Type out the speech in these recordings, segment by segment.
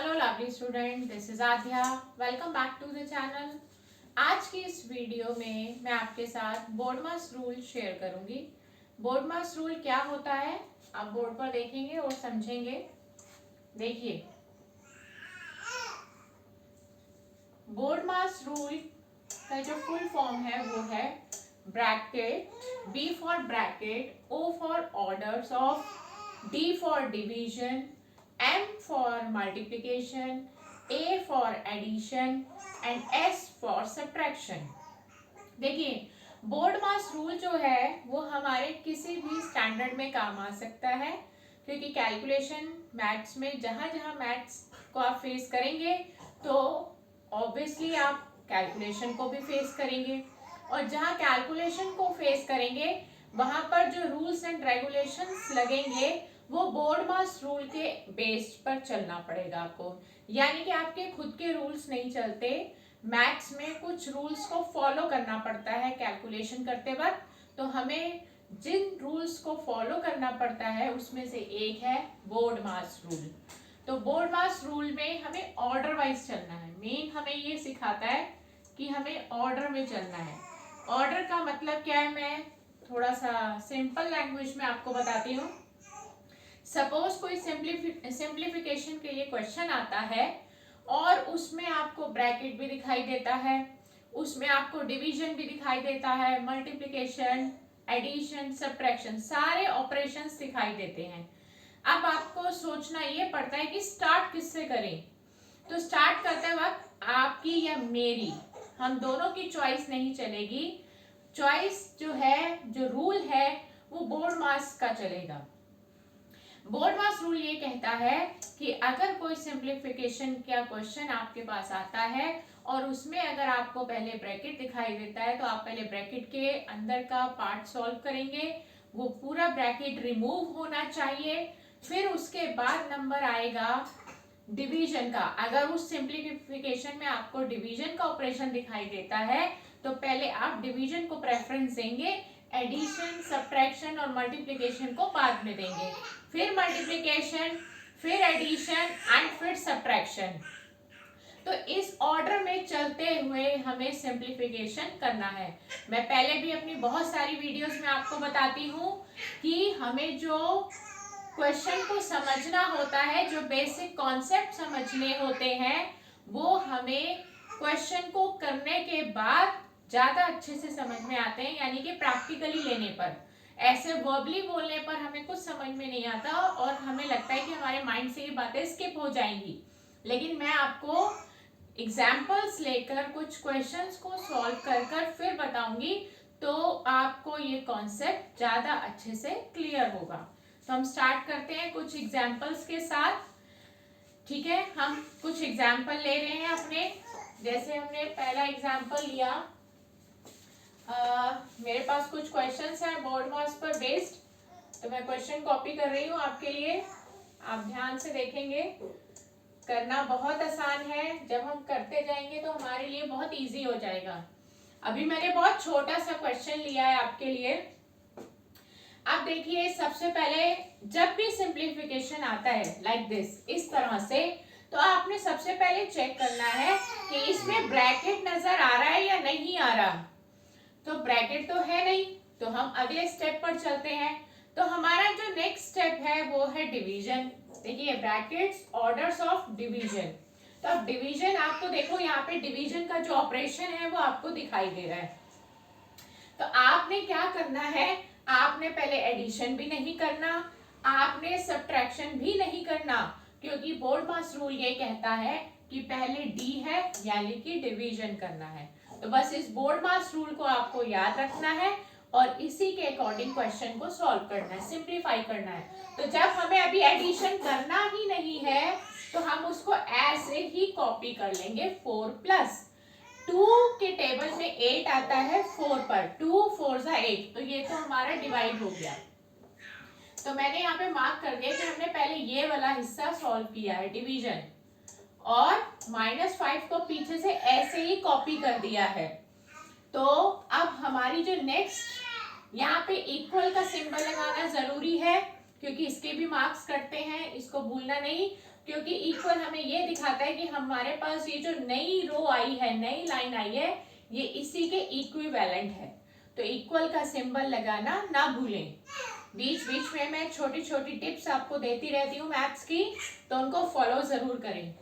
Hello lovely student, this is Aadhya. Welcome back to the channel. आज की इस video में मैं आपके साथ बोडमास रूल शेयर करूंगी। बोडमास रूल क्या होता है आप बोर्ड पर देखेंगे और समझेंगे। देखिए, बोडमास रूल का जो फुल फॉर्म है वो है bracket, B for bracket, O for orders of, D for division, M for multiplication, A for addition and S for subtraction। देखिए, बोडमास रूल जो है वो हमारे किसी भी स्टैंडर्ड में काम आ सकता है, क्योंकि कैलकुलेशन मैथ्स में जहाँ जहाँ मैथ्स को आप फेस करेंगे तो ऑब्वियसली आप कैलकुलेशन को भी फेस करेंगे, और जहाँ कैलकुलेशन को फेस करेंगे वहाँ पर जो रूल्स एंड रेगुलेशंस लगेंगे वो बोडमास रूल के बेस पर चलना पड़ेगा आपको। यानी कि आपके खुद के रूल्स नहीं चलते, मैथ्स में कुछ रूल्स को फॉलो करना पड़ता है कैलकुलेशन करते वक्त। तो हमें जिन रूल्स को फॉलो करना पड़ता है उसमें से एक है बोडमास रूल। तो बोडमास रूल में हमें ऑर्डर वाइज चलना है। मेन हमें ये सिखाता है कि हमें ऑर्डर में चलना है। ऑर्डर का मतलब क्या है, मैं थोड़ा सा सिंपल लैंग्वेज में आपको बताती हूँ। सपोज कोई सिंप्लीफिकेशन के लिए क्वेश्चन आता है और उसमें आपको ब्रैकेट भी दिखाई देता है, उसमें आपको डिवीजन भी दिखाई देता है, मल्टीप्लिकेशन, एडिशन, सब्ट्रैक्शन, सारे ऑपरेशंस दिखाई देते हैं। अब आपको सोचना ये पड़ता है कि स्टार्ट किससे करें। तो स्टार्ट करते वक्त आपकी या मेरी, हम दोनों की चॉइस नहीं चलेगी। चॉइस जो है, जो रूल है वो बोडमास का चलेगा। बोडमास रूल ये कहता है कि अगर कोई सिंप्लीफिकेशन का क्वेश्चन आपके पास आता है और उसमें अगर आपको पहले ब्रैकेट दिखाई देता है तो आप पहले ब्रैकेट के अंदर का पार्ट सॉल्व करेंगे। वो पूरा ब्रैकेट रिमूव होना चाहिए। फिर उसके बाद नंबर आएगा डिवीजन का। अगर उस सिंप्लीफिकेशन में आपको डिवीजन का ऑपरेशन दिखाई देता है तो पहले आप डिवीजन को प्रेफरेंस देंगे, एडिशन, सब्ट्रैक्शन और मल्टीप्लिकेशन को बाद में देंगे। फिर मल्टीप्लिकेशन, फिर एडिशन एंड फिर सब्ट्रैक्शन। तो इस ऑर्डर में चलते हुए हमें सिंप्लीफिकेशन करना है। मैं पहले भी अपनी बहुत सारी वीडियोस में आपको बताती हूँ कि हमें जो क्वेश्चन को समझना होता है, जो बेसिक कॉन्सेप्ट समझने होते हैं, वो हमें क्वेश्चन को करने के बाद ज्यादा अच्छे से समझ में आते हैं। यानी कि प्रैक्टिकली लेने पर, ऐसे वर्बली बोलने पर हमें कुछ समझ में नहीं आता और हमें लगता है कि हमारे माइंड से ये बातें स्किप हो जाएंगी। लेकिन मैं आपको एग्जाम्पल्स लेकर कुछ क्वेश्चंस को सॉल्व कर फिर बताऊंगी, तो आपको ये कॉन्सेप्ट ज्यादा अच्छे से क्लियर होगा। तो हम स्टार्ट करते हैं कुछ एग्जाम्पल्स के साथ। ठीक है, हम कुछ एग्जाम्पल ले रहे हैं अपने। जैसे हमने पहला एग्जाम्पल लिया, मेरे पास कुछ क्वेश्चंस हैं बोडमास पर बेस्ड, तो मैं क्वेश्चन कॉपी कर रही हूँ आपके लिए। आप ध्यान से देखेंगे, करना बहुत आसान है। जब हम करते जाएंगे तो हमारे लिए बहुत इजी हो जाएगा। अभी मैंने बहुत छोटा सा क्वेश्चन लिया है आपके लिए। अब देखिए, सबसे पहले जब भी सिंप्लीफिकेशन आता है लाइक दिस, इस तरह से, तो आपने सबसे पहले चेक करना है कि इसमें ब्रैकेट नजर आ रहा है या नहीं आ रहा। तो ब्रैकेट तो है नहीं, तो हम अगले स्टेप पर चलते हैं। तो हमारा जो नेक्स्ट स्टेप है वो है डिवीजन। देखिए, ब्रैकेट्स, ऑर्डर्स ऑफ डिवीजन। तो अब डिवीजन आपको देखो, यहाँ पे डिवीजन का जो ऑपरेशन है वो आपको दिखाई दे रहा है। तो आपने क्या करना है, आपने पहले एडिशन भी नहीं करना, आपने सब्ट्रैक्शन भी नहीं करना, क्योंकि बोडमास रूल ये कहता है कि पहले डी है यानी कि डिवीजन करना है। तो बस इस बोडमास रूल को आपको याद रखना है और इसी के अकॉर्डिंग क्वेश्चन को सॉल्व करना है, सिंप्लीफाई करना है। तो जब हमें अभी एडिशन करना ही नहीं है तो हम उसको ऐसे ही कॉपी कर लेंगे। 4 प्लस 2 के टेबल में 8 आता है 4 पर, 2 4 सा 8, तो ये तो हमारा डिवाइड हो गया। तो मैंने यहाँ पे मार्क कर दिया कि हमने पहले ये वाला हिस्सा सॉल्व किया है डिवीजन, और -5 को पीछे से ऐसे ही कॉपी कर दिया है। तो अब हमारी जो नेक्स्ट, यहाँ पे इक्वल का सिंबल लगाना जरूरी है क्योंकि इसके भी मार्क्स कटते हैं, इसको भूलना नहीं। क्योंकि इक्वल हमें ये दिखाता है कि हमारे पास ये जो नई रो आई है, नई लाइन आई है, ये इसी के इक्विवेलेंट है। तो इक्वल का सिंबल लगाना ना भूलें। बीच बीच में मैं छोटी छोटी टिप्स आपको देती रहती हूँ मैथ्स की, तो उनको फॉलो जरूर करें।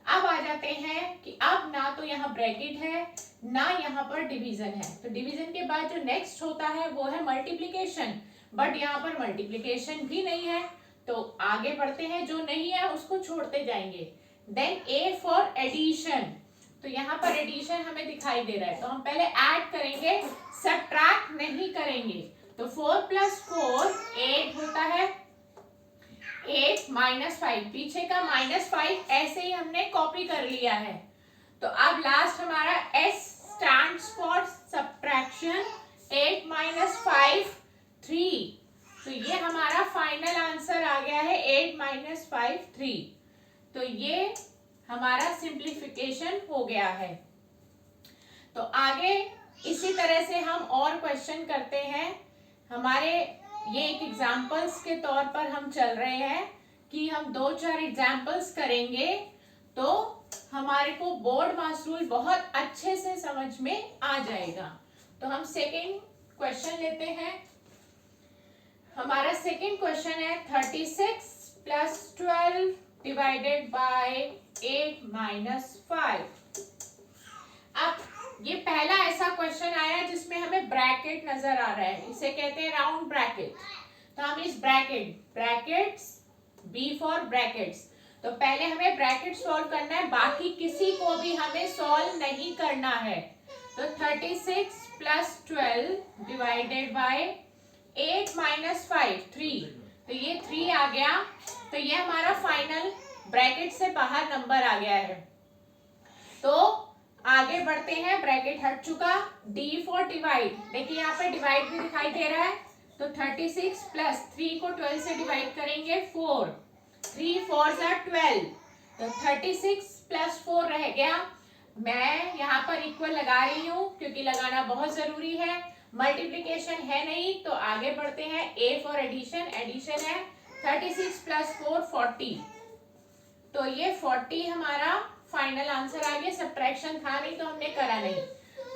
अब आ जाते हैं कि अब ना तो यहाँ ब्रैकेट है ना यहाँ पर डिवीजन है, तो डिवीजन के बाद जो नेक्स्ट होता है वो है मल्टीप्लिकेशन, बट यहाँ पर मल्टीप्लिकेशन भी नहीं है, तो आगे बढ़ते हैं, जो नहीं है उसको छोड़ते जाएंगे। देन ए फॉर एडिशन, तो यहाँ पर एडिशन हमें दिखाई दे रहा है, तो हम पहले ऐड करेंगे, सब्ट्रैक्ट नहीं करेंगे। तो 4 + 4 8 होता है, 8 - 5, पीछे का -5 ऐसे ही हमने कॉपी कर लिया है। तो अब लास्ट हमारा S स्टैंड्स फॉर सब्ट्रैक्शन, 8 - 5 3, तो ये हमारा फाइनल आंसर आ गया है 8 - 5 3। तो ये हमारा सिंप्लीफिकेशन हो गया है। तो आगे इसी तरह से हम और क्वेश्चन करते हैं। हमारे ये एक एग्जाम्पल्स के तौर पर हम चल रहे हैं कि हम 2-4 एग्जाम्पल्स करेंगे तो हमारे को बोर्ड मास रूल बहुत अच्छे से समझ में आ जाएगा। तो हम सेकेंड क्वेश्चन लेते हैं। हमारा सेकेंड क्वेश्चन है 36 + 12 डिवाइडेड बाय 8 - 5। अब ये पहला ऐसा क्वेश्चन आया जिसमें हमें ब्रैकेट नजर आ रहा है, इसे कहते हैं राउंड ब्रैकेट। तो हम इस ब्रैकेट्स बी फॉर ब्रैकेट्स, तो पहले हमें ब्रैकेट सॉल्व करना है, बाकी किसी को भी हमें सॉल्व नहीं करना है। तो 36 + 12 डिवाइडेड बाय 8 - 5 3, तो ये 3 आ गया, तो ये हमारा फाइनल ब्रैकेट से बाहर नंबर आ गया है। तो आगे बढ़ते हैं, ब्रैकेट हट चुका। डी फॉर डिवाइड, देखिए यहाँ पे डिवाइड भी दिखाई दे रहा है, तो 36 + 3 को 12 से डिवाइड करेंगे 4, 3 4 12, तो 36 + 4 रह गया। मैं यहाँ पर इक्वल लगा रही हूँ क्योंकि लगाना बहुत जरूरी है, मल्टीप्लिकेशन है नहीं, तो आगे बढ़ते हैं। ए फॉर एडिशन, एडिशन है 36 + 4 40, तो ये 40 हमारा फाइनल आंसर आ गया। सब्ट्रैक्शन था नहीं तो हमने करा नहीं।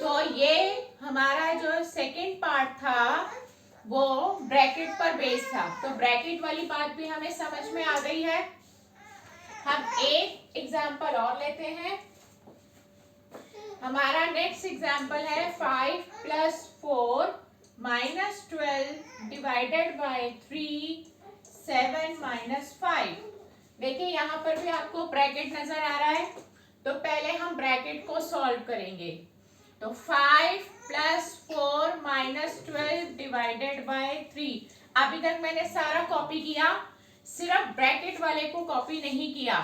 तो ये हमारा जो सेकंड पार्ट था वो ब्रैकेट पर बेस था, तो ब्रैकेट वाली बात भी हमें समझ में आ गई है। हम एक एग्जांपल और लेते हैं। हमारा नेक्स्ट एग्जांपल है 5 + 4 - 12 डिवाइडेड बाय 3 7 - 5। देखिए यहाँ पर भी आपको ब्रैकेट नजर आ रहा है, तो पहले हम ब्रैकेट को सॉल्व करेंगे। तो 5 + 4 - 12 डिवाइडेड बाय 3, अभी तक मैंने सारा कॉपी किया, सिर्फ ब्रैकेट वाले को कॉपी नहीं किया।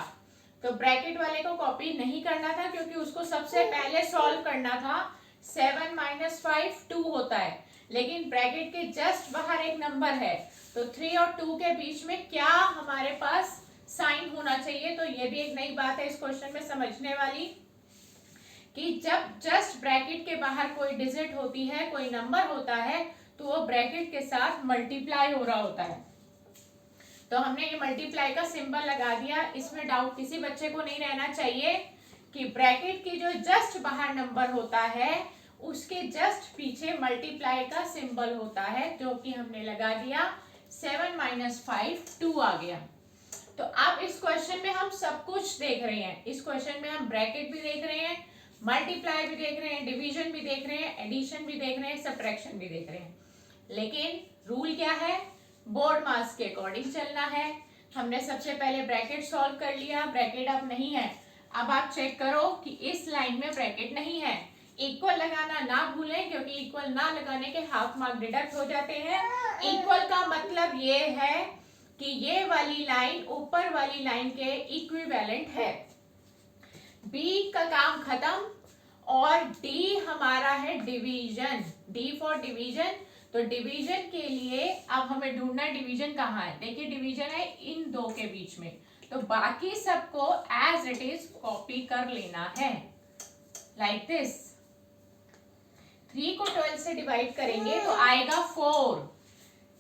तो ब्रैकेट वाले को कॉपी नहीं करना था क्योंकि उसको सबसे पहले सॉल्व करना था। 7 - 5 2 होता है, लेकिन ब्रैकेट के जस्ट बाहर एक नंबर है, तो 3 और 2 के बीच में क्या हमारे पास साइन होना चाहिए। तो ये भी एक नई बात है इस क्वेश्चन में समझने वाली, कि जब जस्ट ब्रैकेट के बाहर कोई डिजिट होती है, कोई नंबर होता है, तो वो ब्रैकेट के साथ मल्टीप्लाई हो रहा होता है। तो हमने ये मल्टीप्लाई का सिंबल लगा दिया। इसमें डाउट किसी बच्चे को नहीं रहना चाहिए कि ब्रैकेट की जो जस्ट बाहर नंबर होता है उसके जस्ट पीछे मल्टीप्लाई का सिंबल होता है, जो कि हमने लगा दिया। 7 - 5 2 आ गया। तो अब इस क्वेश्चन में हम सब कुछ देख रहे हैं। इस क्वेश्चन में हम ब्रैकेट भी देख रहे हैं, मल्टीप्लाई भी देख रहे हैं, डिवीजन भी देख रहे हैं, एडिशन भी देख रहे हैं, सब्ट्रैक्शन भी देख रहे हैं। लेकिन रूल क्या है, बोर्ड मास के अकॉर्डिंग चलना है। हमने सबसे पहले ब्रैकेट सॉल्व कर लिया, ब्रैकेट अब नहीं है। अब आप चेक करो कि इस लाइन में ब्रैकेट नहीं है। इक्वल लगाना ना भूलें, क्योंकि इक्वल ना लगाने के हाफ मार्क डिडक्ट हो जाते हैं। इक्वल का मतलब ये है कि ये वाली लाइन ऊपर वाली लाइन के इक्विवेलेंट है। बी का काम खत्म, और डी हमारा है डिवीजन, डी फॉर डिवीजन। तो डिवीजन के लिए अब हमें ढूंढना है डिवीजन कहाँ है। देखिए डिवीजन है इन दो के बीच में, तो बाकी सबको एज इट इज कॉपी कर लेना है, लाइक दिस। 3 को 12 से डिवाइड करेंगे तो आएगा 4,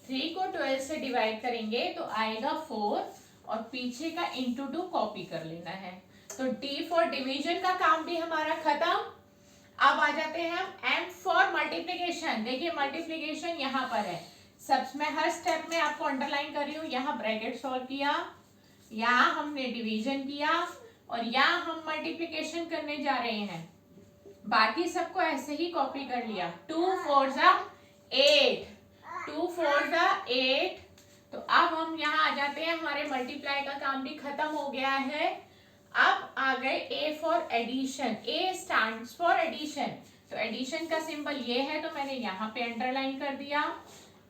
3 को 12 से डिवाइड करेंगे तो आएगा 4, और पीछे का इंटू 2 कॉपी कर लेना है। तो डी फॉर डिवीजन का काम भी हमारा खत्म। अब आ जाते हैं हम एम फॉर मल्टीप्लीकेशन। देखिए मल्टीप्लीकेशन यहाँ पर है, सब मैं हर स्टेप में आपको अंडरलाइन कर रही हूँ। यहाँ ब्रैकेट सॉल्व किया, यहाँ हमने डिवीजन किया और यहाँ हम मल्टीप्लीकेशन करने जा रहे हैं। बाकी सबको ऐसे ही कॉपी कर लिया। 2 4 8, 2 4 8। तो अब हम यहाँ आ जाते हैं, हमारे मल्टीप्लाई का काम भी खत्म हो गया है। अब आ गए A for addition. A stands for addition. तो एडिशन का सिंबल ये है, तो मैंने यहाँ पे अंडरलाइन कर दिया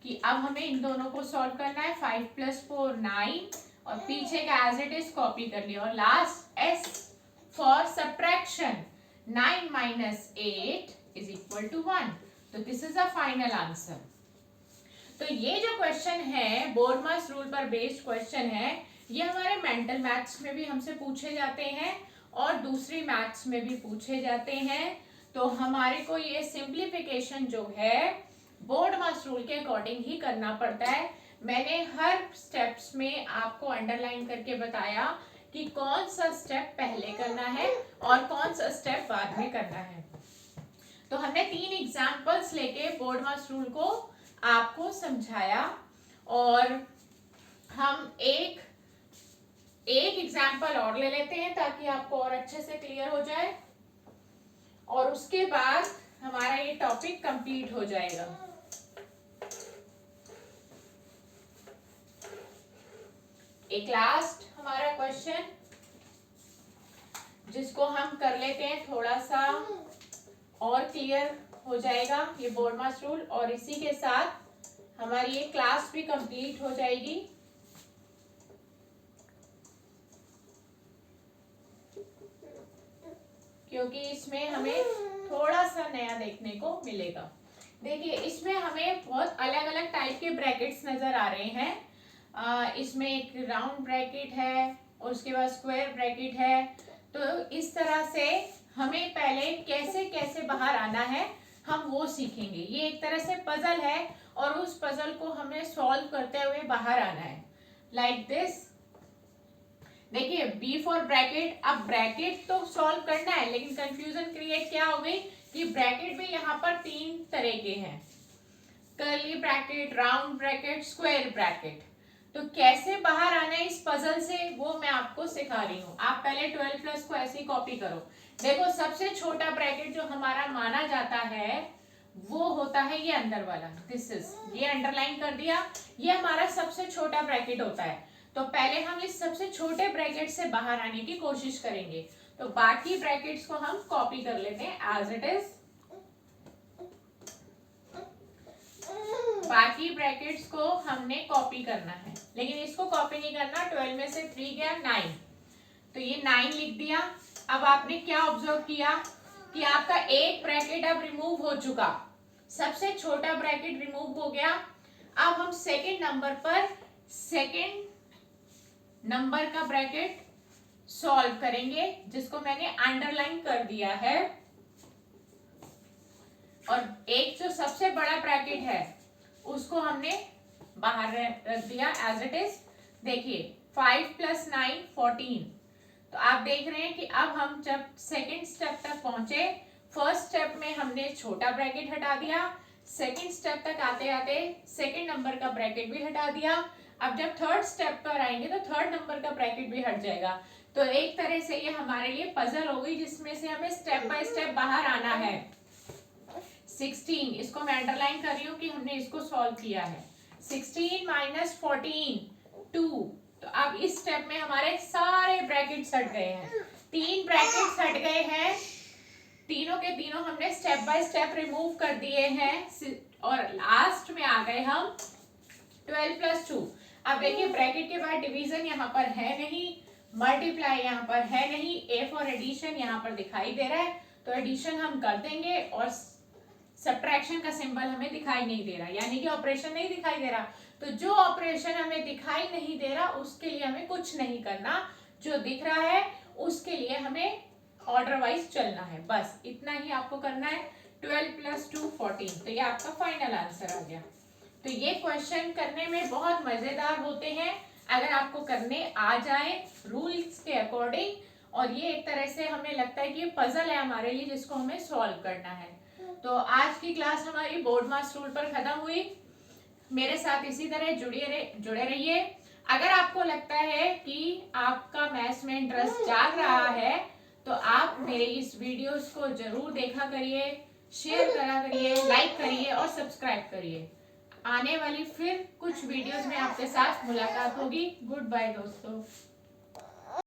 कि अब हमें इन दोनों को सॉल्व करना है। 5 + 4 9 और पीछे का एज इट इज कॉपी कर लिया। और लास्ट एस फॉर सब्ट्रैक्शन। 9 - 8 = 1। तो this is a final answer. तो ये जो क्वेश्चन है बोर्डमास रूल पर बेस्ड क्वेश्चन है, ये हमारे मेंटल मैथ्स में भी हमसे पूछे जाते हैं और दूसरी मैथ्स में भी पूछे जाते हैं। तो हमारे को ये सिंप्लीफिकेशन जो है बोर्डमास रूल के अकॉर्डिंग ही करना पड़ता है। मैंने हर स्टेप्स में आपको अंडरलाइन करके बताया कि कौन सा स्टेप पहले करना है और कौन सा स्टेप बाद में करना है। तो हमने 3 एग्जाम्पल्स लेके बोर्डमास रूल को आपको समझाया और हम एक एग्जाम्पल और ले लेते हैं ताकि आपको और अच्छे से क्लियर हो जाए और उसके बाद हमारा ये टॉपिक कंप्लीट हो जाएगा। एक लास्ट हमारा क्वेश्चन जिसको हम कर लेते हैं, थोड़ा सा और क्लियर हो जाएगा ये बोर्डमास रूल और इसी के साथ हमारी ये क्लास भी कंप्लीट हो जाएगी। क्योंकि इसमें हमें थोड़ा सा नया देखने को मिलेगा। देखिए इसमें हमें बहुत अलग अलग टाइप के ब्रैकेट्स नजर आ रहे हैं। इसमें एक राउंड ब्रैकेट है और उसके बाद स्क्वायर ब्रैकेट है। तो इस तरह से हमें पहले कैसे कैसे बाहर आना है हम वो सीखेंगे। ये एक तरह से पजल है और उस पजल को हमें सॉल्व करते हुए बाहर आना है। Like this. देखिए बी फॉर ब्रैकेट। अब ब्रैकेट तो सॉल्व करना है लेकिन कंफ्यूजन क्रिएट क्या हो गई कि ब्रैकेट भी यहाँ पर 3 तरह के हैं, curly bracket, round bracket, square bracket. तो कैसे बाहर आना है इस पजल से वो मैं आपको सिखा रही हूँ। आप पहले 12+ को ऐसे ही कॉपी करो। देखो सबसे छोटा ब्रैकेट जो हमारा माना जाता है वो होता है ये अंदर वाला, दिस इज, ये अंडरलाइन कर दिया, ये हमारा सबसे छोटा ब्रैकेट होता है। तो पहले हम इस सबसे छोटे ब्रैकेट से बाहर आने की कोशिश करेंगे। तो बाकी ब्रैकेट्स को हम कॉपी कर लेते हैं एज इट इज। बाकी ब्रैकेट्स को हमने कॉपी करना है लेकिन इसको कॉपी नहीं करना। 12 में से 3 गया 9, तो ये 9 लिख दिया। अब आपने क्या ऑब्जर्व किया कि आपका एक ब्रैकेट अब रिमूव हो चुका, सबसे छोटा ब्रैकेट रिमूव हो गया। अब हम सेकंड नंबर पर सेकंड नंबर का ब्रैकेट सॉल्व करेंगे जिसको मैंने अंडरलाइन कर दिया है। और एक जो सबसे बड़ा ब्रैकेट है उसको हमने बाहर रख दिया एज इट इज। देखिए 5 + 9 14। तो आप देख रहे हैं कि अब हम जब सेकंड स्टेप तक पहुंचे, फर्स्ट स्टेप में हमने छोटा ब्रैकेट हटा दिया, सेकंड स्टेप तक आते आते सेकंड नंबर का ब्रैकेट भी हटा दिया। अब जब थर्ड स्टेप पर आएंगे तो थर्ड नंबर का ब्रैकेट भी हट जाएगा। तो एक तरह से ये हमारे लिए पजल हो गई जिसमें से हमें स्टेप बाय स्टेप बाहर आना है। 16, इसको मैं अंडरलाइन कर रही हूँ कि हमने इसको सॉल्व किया है। 16 - 14 2। तो अब इस स्टेप में हमारे सारे ब्रैकेट्स हट गए हैं, 3 ब्रैकेट्स हट गए हैं। तीनों के तीनों हमने स्टेप बाय स्टेप रिमूव कर दिए हैं और लास्ट में आ गए हम 12 + 2। अब देखिए ब्रैकेट के बाद डिवीजन यहाँ पर है नहीं, मल्टीप्लाई यहाँ पर है नहीं, ए फॉर एडिशन यहाँ पर दिखाई दे रहा है तो एडिशन हम कर देंगे और सब्ट्रैक्शन का सिंबल हमें दिखाई नहीं दे रहा, यानी कि ऑपरेशन नहीं दिखाई दे रहा। तो जो ऑपरेशन हमें दिखाई नहीं दे रहा उसके लिए हमें कुछ नहीं करना, जो दिख रहा है उसके लिए हमें ऑर्डर वाइज चलना है। बस इतना ही आपको करना है। 12 + 2 14। तो ये आपका फाइनल आंसर आ गया। तो ये क्वेश्चन करने में बहुत मजेदार होते हैं। अगर आपको करने आ जाए रूल्स के अकॉर्डिंग, और ये एक तरह से हमें लगता है कि ये पजल है हमारे लिए जिसको हमें सॉल्व करना है। तो आज की क्लास हमारी बोर्ड मास रूल पर खत्म हुई। मेरे साथ इसी तरह जुड़े रहिए। अगर आपको लगता है कि आपका मैथ्स में इंटरेस्ट जाग रहा है तो आप मेरे इस वीडियोस को जरूर देखा करिए, शेयर करा करिए, लाइक करिए और सब्सक्राइब करिए। आने वाली फिर कुछ वीडियोस में आपके साथ मुलाकात होगी। गुड बाय दोस्तों।